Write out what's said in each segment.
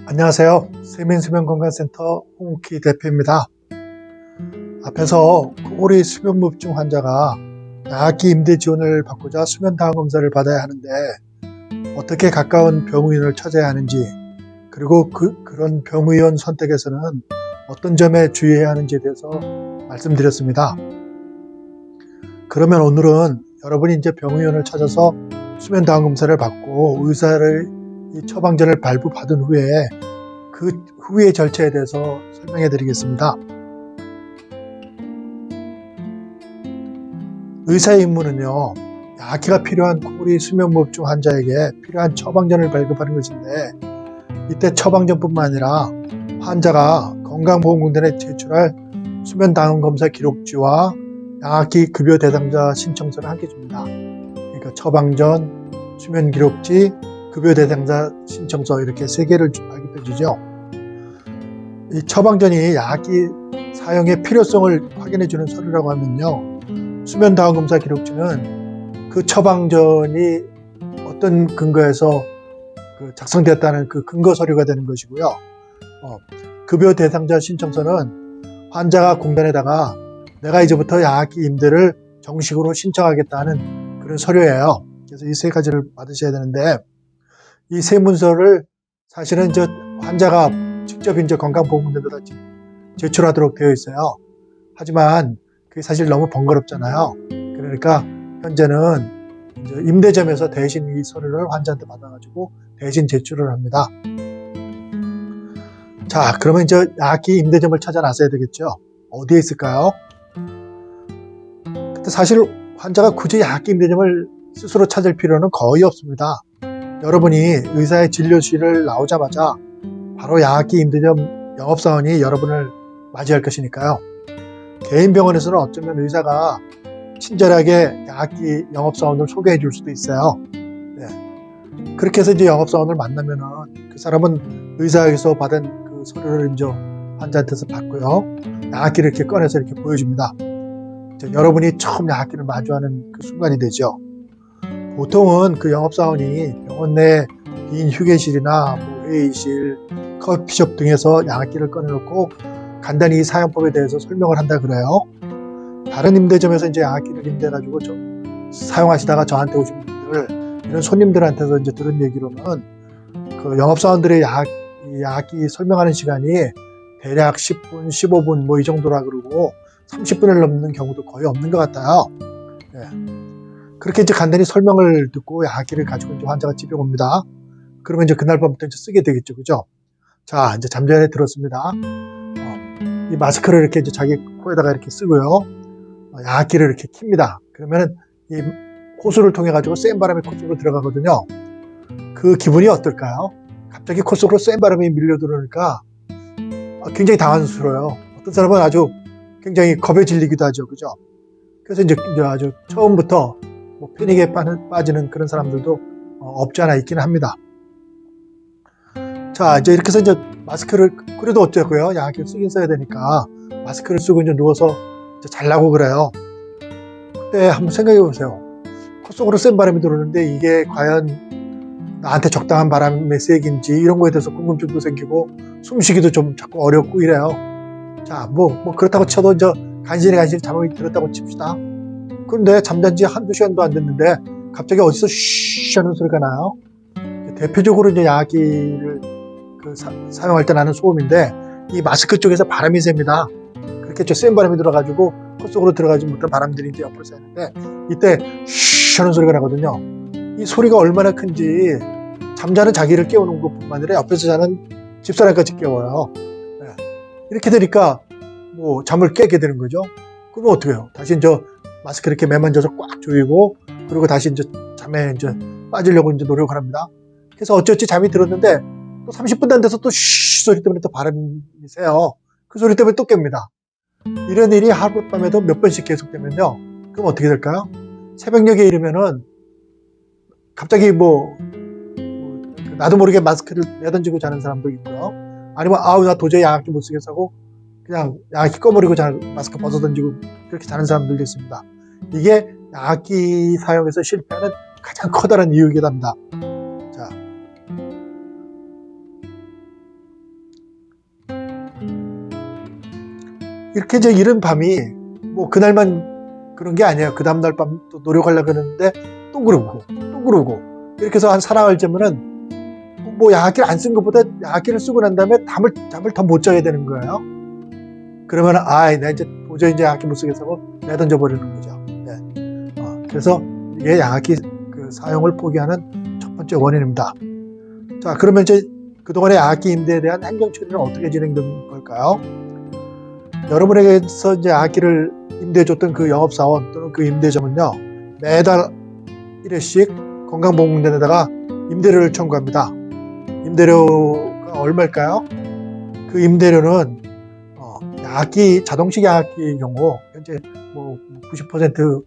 안녕하세요. 세민수면건강센터 홍옥희 대표입니다. 앞에서 코골이 수면무호흡증 환자가 양압기 임대 지원을 받고자 수면다운검사를 받아야 하는데 어떻게 가까운 병의원을 찾아야 하는지, 그리고 그런 병의원 선택에서는 어떤 점에 주의해야 하는지에 대해서 말씀드렸습니다. 그러면 오늘은 여러분이 이제 병의원을 찾아서 수면다운검사를 받고 의사의 처방전을 발부받은 후에 그 후의 절차에 대해서 설명해 드리겠습니다. 의사의 임무는요, 약기가 필요한 코골이 수면무호흡증 환자에게 필요한 처방전을 발급하는 것인데, 이때 처방전뿐만 아니라 환자가 건강보험공단에 제출할 수면다운검사 기록지와 양압기 급여 대상자 신청서를 함께 줍니다. 그러니까 처방전, 수면기록지, 급여 대상자 신청서 이렇게 세 개를 발급해 주죠. 이 처방전이 양압기 사용의 필요성을 확인해 주는 서류라고 하면요, 수면다운검사 기록지는 그 처방전이 어떤 근거에서 작성되었다는 그 근거 서류가 되는 것이고요. 급여 대상자 신청서는 환자가 공단에다가 내가 이제부터 양압기 임대를 정식으로 신청하겠다는 그런 서류예요. 그래서 이 세 가지를 받으셔야 되는데, 이 세 문서를 사실은 환자가 직접 건강보험공단에다 제출하도록 되어 있어요. 하지만 그게 사실 너무 번거롭잖아요. 그러니까 현재는 임대점에서 대신 이 서류를 환자한테 받아가지고 대신 제출을 합니다. 자, 그러면 이제 양압기 임대점을 찾아 나서야 되겠죠. 어디에 있을까요? 근데 사실 환자가 굳이 양압기 임대점을 스스로 찾을 필요는 거의 없습니다. 여러분이 의사의 진료실을 나오자마자 바로 양압기 임대점 영업사원이 여러분을 맞이할 것이니까요. 개인 병원에서는 어쩌면 의사가 친절하게 양압기 영업사원을 소개해 줄 수도 있어요. 네. 그렇게 해서 이제 영업사원을 만나면은 그 사람은 의사에게서 받은 그 서류를 이제 환자한테서 받고요. 양압기를 이렇게 꺼내서 이렇게 보여줍니다. 여러분이 처음 양압기를 마주하는 그 순간이 되죠. 보통은 그 영업사원이 병원 내 빈 휴게실이나 회의실, 커피숍 등에서 양압기를 꺼내놓고 간단히 이 사용법에 대해서 설명을 한다 그래요. 다른 임대점에서 이제 양압기를 임대해가지고 사용하시다가 저한테 오신 분들, 이런 손님들한테서 이제 들은 얘기로는 그 영업사원들의 양압기 설명하는 시간이 대략 10분, 15분 뭐 이 정도라 그러고 30분을 넘는 경우도 거의 없는 것 같아요. 네. 그렇게 이제 간단히 설명을 듣고 양압기를 가지고 이제 환자가 집에 옵니다. 그러면 이제 그날 밤부터 이제 쓰게 되겠죠, 그죠? 자, 이제 잠자리에 들었습니다. 이 마스크를 이렇게 이제 자기 코에다가 이렇게 쓰고요. 양압기를 이렇게 킵니다. 그러면은 이 호수를 통해 가지고 센 바람이 코 속으로 들어가거든요. 그 기분이 어떨까요? 갑자기 코 속으로 센 바람이 밀려 들어오니까 굉장히 당황스러워요. 어떤 사람은 아주 굉장히 겁에 질리기도 하죠, 그죠? 그래서 이제 아주 처음부터 뭐 패닉에 빠지는 그런 사람들도 없지 않아 있기는 합니다. 자, 이제 이렇게 해서 이제 마스크를, 그래도 어쩌고요? 양압기를 쓰긴 써야 되니까 마스크를 쓰고 이제 누워서 이제 잘라고 그래요. 그때 한번 생각해 보세요. 코 속으로 센 바람이 들어오는데 이게 과연 나한테 적당한 바람의 세기인지 이런 거에 대해서 궁금증도 생기고 숨쉬기도 좀 자꾸 어렵고 이래요. 자, 뭐 그렇다고 쳐도 이제 간신히 잠이 들었다고 칩시다. 그런데 잠잔 지 한두 시간도 안 됐는데 갑자기 어디서 쉬쉬 하는 소리가 나요. 대표적으로 이제 양압기를 사용할 때 나는 소음인데, 이 마스크 쪽에서 바람이 셉니다. 그렇게 센 바람이 들어가지고 코 속으로 들어가지 못한 바람들이 이제 옆으로 새는데, 이때 쉬쉬 하는 소리가 나거든요. 이 소리가 얼마나 큰지 잠자는 자기를 깨우는 것뿐만 아니라 옆에서 자는 집사람까지 깨워요. 네. 이렇게 되니까 뭐 잠을 깨게 되는 거죠. 그러면 어떻게 해요? 다시 이제 마스크 이렇게 매만져서 꽉 조이고, 그리고 다시 이제 잠에 이제 빠지려고 이제 노력을 합니다. 그래서 어찌어찌 잠이 들었는데 또 30분도 안 돼서 또 쉬 소리 때문에 또 바람이 새요. 그 소리 때문에 또 깹니다. 이런 일이 하룻밤에도 몇 번씩 계속되면요, 그럼 어떻게 될까요? 새벽녘에 이르면은 갑자기 나도 모르게 마스크를 내던지고 자는 사람도 있고요. 아니면 나 도저히 양압기 못 쓰겠어 하고 그냥 양압기 꺼버리고 마스크 벗어던지고 그렇게 자는 사람들도 있습니다. 이게 양압기 사용에서 실패하는 가장 커다란 이유이기도 합니다. 자, 이렇게 이제 이른 밤이 뭐 그날만 그런 게 아니에요. 그 다음날 밤 또 노력하려고 하는데 또 그러고 이렇게 해서 한 사나흘 째면은 뭐 야학기를 안 쓴 것보다 야학기를 쓰고 난 다음에 잠을 더 못 자게 되는 거예요. 그러면 나 이제 도저히 이제 야학기 못 쓰겠다고 내던져 버리는 거죠. 네. 그래서 이게 야학기 그 사용을 포기하는 첫 번째 원인입니다. 자, 그러면 이제 그동안의 야학기 임대에 대한 행정 처리는 어떻게 진행된 걸까요? 여러분에게서 이제 야학기를 임대해줬던 그 영업사원 또는 그 임대점은요, 매달 1회씩 건강보험공단에다가 임대료를 청구합니다. 임대료가 얼마일까요? 그 임대료는 야학기, 자동식 야학기의 경우 현재 뭐 90%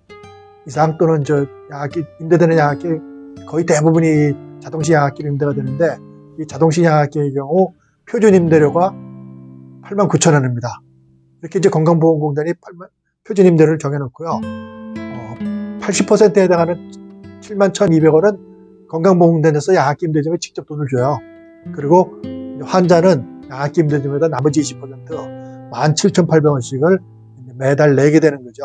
이상 또는 임대되는 야학기 거의 대부분이 자동식 야학기로 임대가 되는데, 이 자동식 야학기의 경우 표준 임대료가 89,000원입니다. 이렇게 이제 건강보험공단이 표준 임대료를 정해놓고요. 80%에 해당하는 71,200원은 건강보험공단에서 야학기 임대점에 직접 돈을 줘요. 그리고 환자는 야학기 임대점에다 나머지 20% 17,800원씩을 매달 내게 되는 거죠.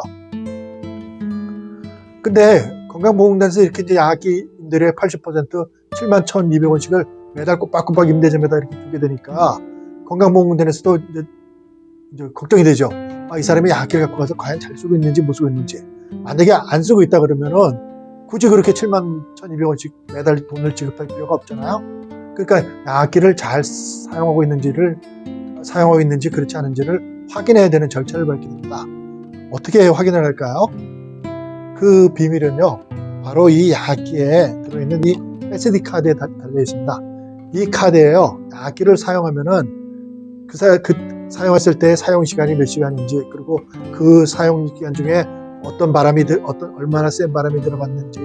근데 건강보험공단에서 이렇게 이제 야학기 임대료의 80% 71,200원씩을 매달 꼬박꼬박 임대점에다 이렇게 주게 되니까 건강보험공단에서도 이제 걱정이 되죠. 이 사람이 야학기를 갖고 가서 과연 잘 쓰고 있는지 못 쓰고 있는지. 만약에 안 쓰고 있다 그러면은 굳이 그렇게 71,200원씩 매달 돈을 지급할 필요가 없잖아요. 그러니까 야학기를 잘 사용하고 있는지 그렇지 않은지를 확인해야 되는 절차를 밟게 됩니다. 어떻게 확인을 할까요? 그 비밀은요, 바로 이 야학기에 들어있는 이 SD 카드에 달려 있습니다. 이 카드에요, 야학기를 사용하면은 사용했을 때 사용 시간이 몇 시간인지, 그리고 그 사용 기간 중에 얼마나 센 바람이 들어갔는지,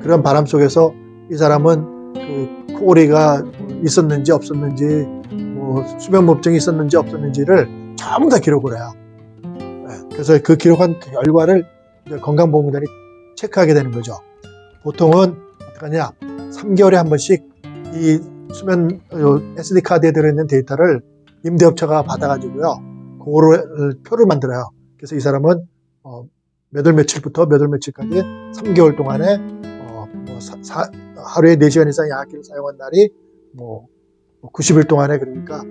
그런 바람 속에서 이 사람은 그 코골이가 있었는지 없었는지, 수면무호흡증이 있었는지 없었는지를 전부 다 기록을 해요. 그래서 그 기록한 결과를 건강보험공단이 체크하게 되는 거죠. 보통은 어떻게 하냐, 3개월에 한 번씩 이 수면 SD카드에 들어있는 데이터를 임대업체가 받아가지고요, 그거를 표를 만들어요. 그래서 이 사람은 몇 월 며칠부터 몇 월 며칠까지 3개월 동안에 하루에 4시간 이상 야학기를 사용한 날이 90일 동안에, 그러니까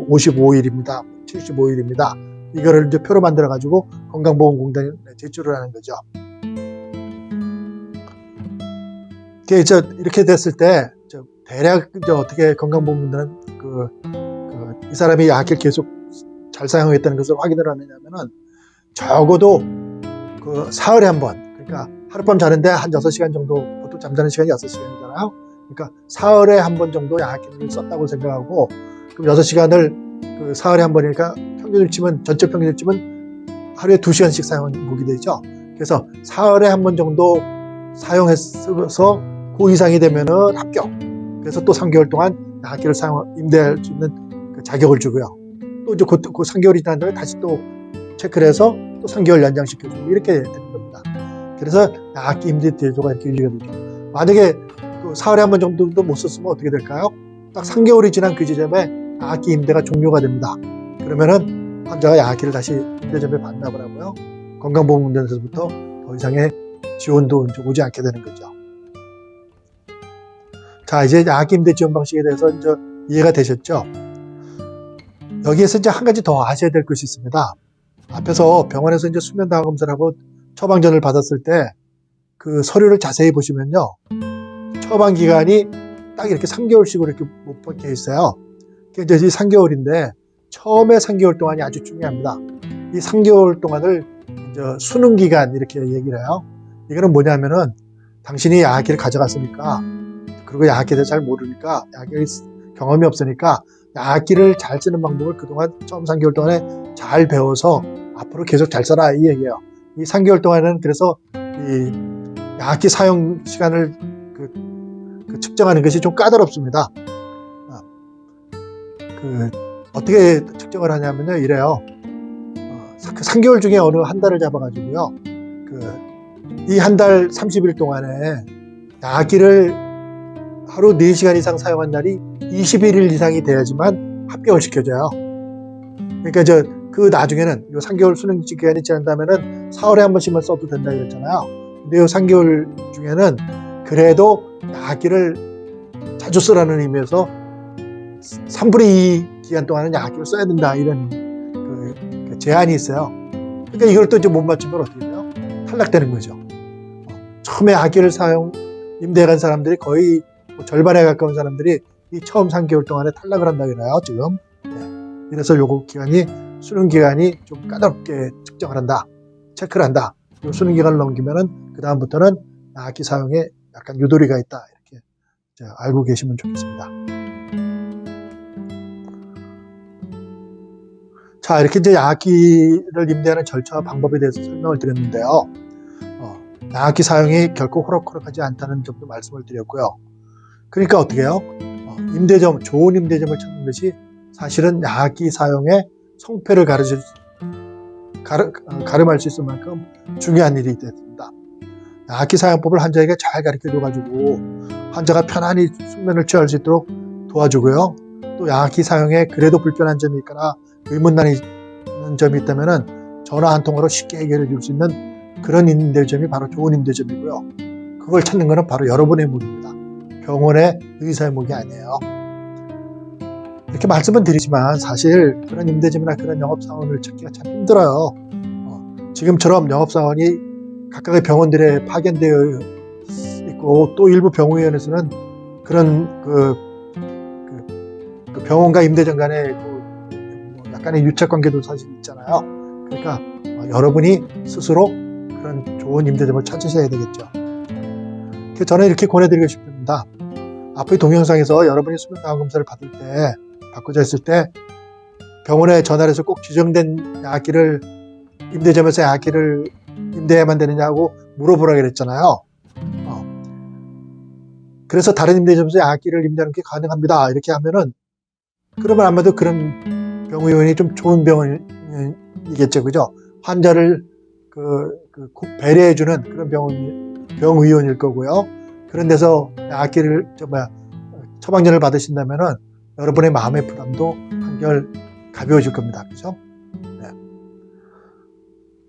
55일입니다. 75일입니다. 이거를 이제 표로 만들어 가지고 건강보험공단에 제출을 하는 거죠. 이렇게 됐을 때 대략 어떻게 건강보험공단은 이 사람이 야학기를 계속 잘 사용했다는 것을 확인을 하느냐면은, 적어도 사흘에 한 번, 그러니까 하룻밤 자는데 한 6시간 정도, 보통 잠자는 시간이 6시간이잖아요. 그러니까 사흘에 한 번 정도 야학기를 썼다고 생각하고, 그럼 6시간을 사흘에 한 번이니까 전체 평균을 치면 하루에 2시간씩 사용하게 되죠. 그래서 사흘에 한 번 정도 사용해서 그 이상이 되면은 합격. 그래서 또 3개월 동안 야학기를 임대할 수 있는 그 자격을 주고요. 또 이제 그 3개월이 지난 다음에 다시 또 체크를 해서 또 3개월 연장시켜주고 이렇게 되는 겁니다. 그래서 야학기 임대 제도가 이렇게 유지가 되죠. 만약에 또 사흘에 한 번 정도도 못 썼으면 어떻게 될까요? 딱 3개월이 지난 그 지점에 야학기 임대가 종료가 됩니다. 그러면은 환자가 야학기를 다시 임대점에 반납을 하고요, 건강보험공단에서부터 더 이상의 지원도 오지 않게 되는 거죠. 자, 이제 야학기 임대 지원 방식에 대해서 이제 이해가 되셨죠? 여기에서 이제 한 가지 더 아셔야 될 것이 있습니다. 앞에서 병원에서 이제 수면 다원 검사를 하고 처방전을 받았을 때 그 서류를 자세히 보시면요, 처방 기간이 딱 이렇게 3개월씩으로 이렇게 못 박혀 있어요. 이제 3개월인데 처음에 3개월 동안이 아주 중요합니다. 이 3개월 동안을 이제 수능 기간 이렇게 얘기를 해요. 이거는 뭐냐면은, 당신이 야학기를 가져갔으니까, 그리고 야학기에 대해서 잘 모르니까, 야학기 경험이 없으니까 야학기를 잘 쓰는 방법을 그동안 처음 3개월 동안에 잘 배워서 앞으로 계속 잘 써라, 이 얘기예요. 이 3개월 동안에는 그래서 이 야학기 사용 시간을 측정하는 것이 좀 까다롭습니다. 어떻게 측정을 하냐면요, 이래요. 3개월 중에 어느 한 달을 잡아가지고요, 이 한 달 30일 동안에 야학기를 하루 4시간 이상 사용한 날이 21일 이상이 돼야지만 합격을 시켜줘요. 그러니까 그 나중에는 요 3개월 수능 기간이 지난 다음에는 4월에 한 번씩만 써도 된다 그랬잖아요. 근데 요 3개월 중에는 그래도 약기를 자주 쓰라는 의미에서 3분의 2 기간 동안은 약기를 써야 된다 이런 그 제한이 있어요. 그러니까 이걸 또 이제 못 맞추면 어떻게 돼요? 탈락되는 거죠. 처음에 약기를 임대간 사람들이 거의 절반에 가까운 사람들이 이 처음 3개월 동안에 탈락을 한다 그래요, 지금. 네. 그래서 요거 기간이, 수능 기간이 좀 까다롭게 측정을 한다, 체크를 한다. 요 수능 기간을 넘기면은, 그다음부터는 약기 사용에 약간 유도리가 있다. 이렇게 알고 계시면 좋겠습니다. 자, 이렇게 이제 약기를 임대하는 절차와 방법에 대해서 설명을 드렸는데요. 양압기 사용이 결코 호락호락하지 않다는 점도 말씀을 드렸고요. 그러니까 어떻게 해요? 임대점, 좋은 임대점을 찾는 것이 사실은 양압기 사용의 성패를 가름할 수 있을 만큼 중요한 일이 됐습니다. 양압기 사용법을 환자에게 잘 가르쳐줘가지고 환자가 편안히 숙면을 취할 수 있도록 도와주고요. 또 양압기 사용에 그래도 불편한 점이 있거나 의문난이 있는 점이 있다면 전화 한 통으로 쉽게 해결해 줄 수 있는 그런 임대점이 바로 좋은 임대점이고요. 그걸 찾는 것은 바로 여러분의 몫입니다. 병원의 의사의 몫이 아니에요. 이렇게 말씀은 드리지만 사실 그런 임대점이나 그런 영업사원을 찾기가 참 힘들어요. 지금처럼 영업사원이 각각의 병원들에 파견되어 있고 또 일부 병의원에서는 그런 그 병원과 임대점 간의 약간의 유착관계도 사실 있잖아요. 그러니까 여러분이 스스로 그런 좋은 임대점을 찾으셔야 되겠죠. 저는 이렇게 권해드리고 싶습니다. 앞의 동영상에서 여러분이 수면다운검사를 받고자 했을 때 병원에 전화를 해서 꼭 지정된 약기를 임대점에서 약기를 임대해야만 되느냐고 물어보라 그랬잖아요. 그래서 다른 임대점에서 약기를 임대하는 게 가능합니다. 이렇게 하면은 그러면 아마도 그런 병의원이 좀 좋은 병원이겠죠, 그죠? 환자를 배려해주는 그런 병의원일 거고요. 그런 데서 약기를 처방전을 받으신다면은 여러분의 마음의 부담도 한결 가벼워질 겁니다, 그죠? 네.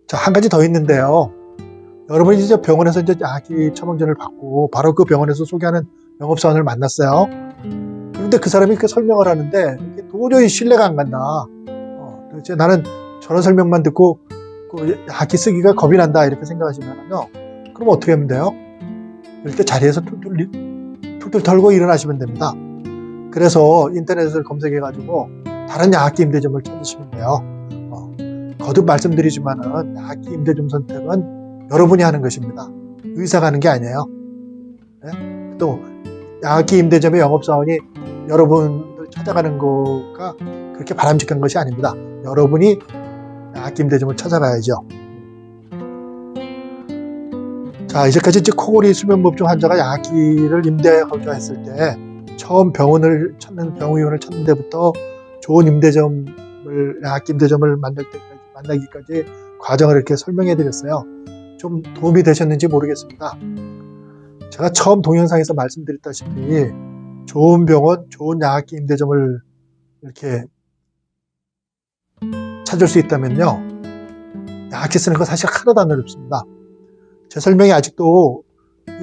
자, 한 가지 더 있는데요. 여러분이 이제 병원에서 이제 약기 처방전을 받고 바로 그 병원에서 소개하는 영업사원을 만났어요. 그런데 그 사람이 그 설명을 하는데 도저히 신뢰가 안 간다. 도대체 나는 저런 설명만 듣고 약기 쓰기가 겁이 난다 이렇게 생각하시면요. 그럼 어떻게 하면 돼요? 이렇게 자리에서 툴툴 털고 일어나시면 됩니다. 그래서 인터넷을 검색해가지고 다른 약기 임대점을 찾으시면 돼요. 거듭 말씀드리지만은 약기 임대점 선택은 여러분이 하는 것입니다. 의사가 하는 게 아니에요. 네? 또 약기 임대점의 영업사원이 여러분을 찾아가는 거가 그렇게 바람직한 것이 아닙니다. 여러분이 약기 임대점을 찾아가야죠. 자, 이제까지 코골이 수면무호흡증 환자가 약기를 임대하고자 했을 때 처음 병의원을 찾는 데부터 좋은 약기 임대점을 만나기까지 과정을 이렇게 설명해 드렸어요. 좀 도움이 되셨는지 모르겠습니다. 제가 처음 동영상에서 말씀드렸다시피 좋은 병원, 좋은 약기 임대점을 이렇게 찾을 수 있다면요. 약기 쓰는 거 사실 하나도 안 어렵습니다. 제 설명이 아직도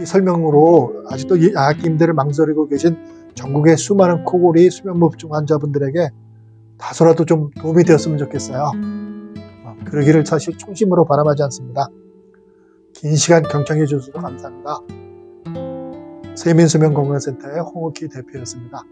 이 설명으로 아직도 이 약기 임대를 망설이고 계신 전국의 수많은 코골이 수면무호흡증 환자분들에게 다소라도 좀 도움이 되었으면 좋겠어요. 그러기를 사실衷심으로 바람하지 않습니다. 긴 시간 경청해 주셔서 감사합니다. 세민수면건강센터의 홍옥희 대표였습니다.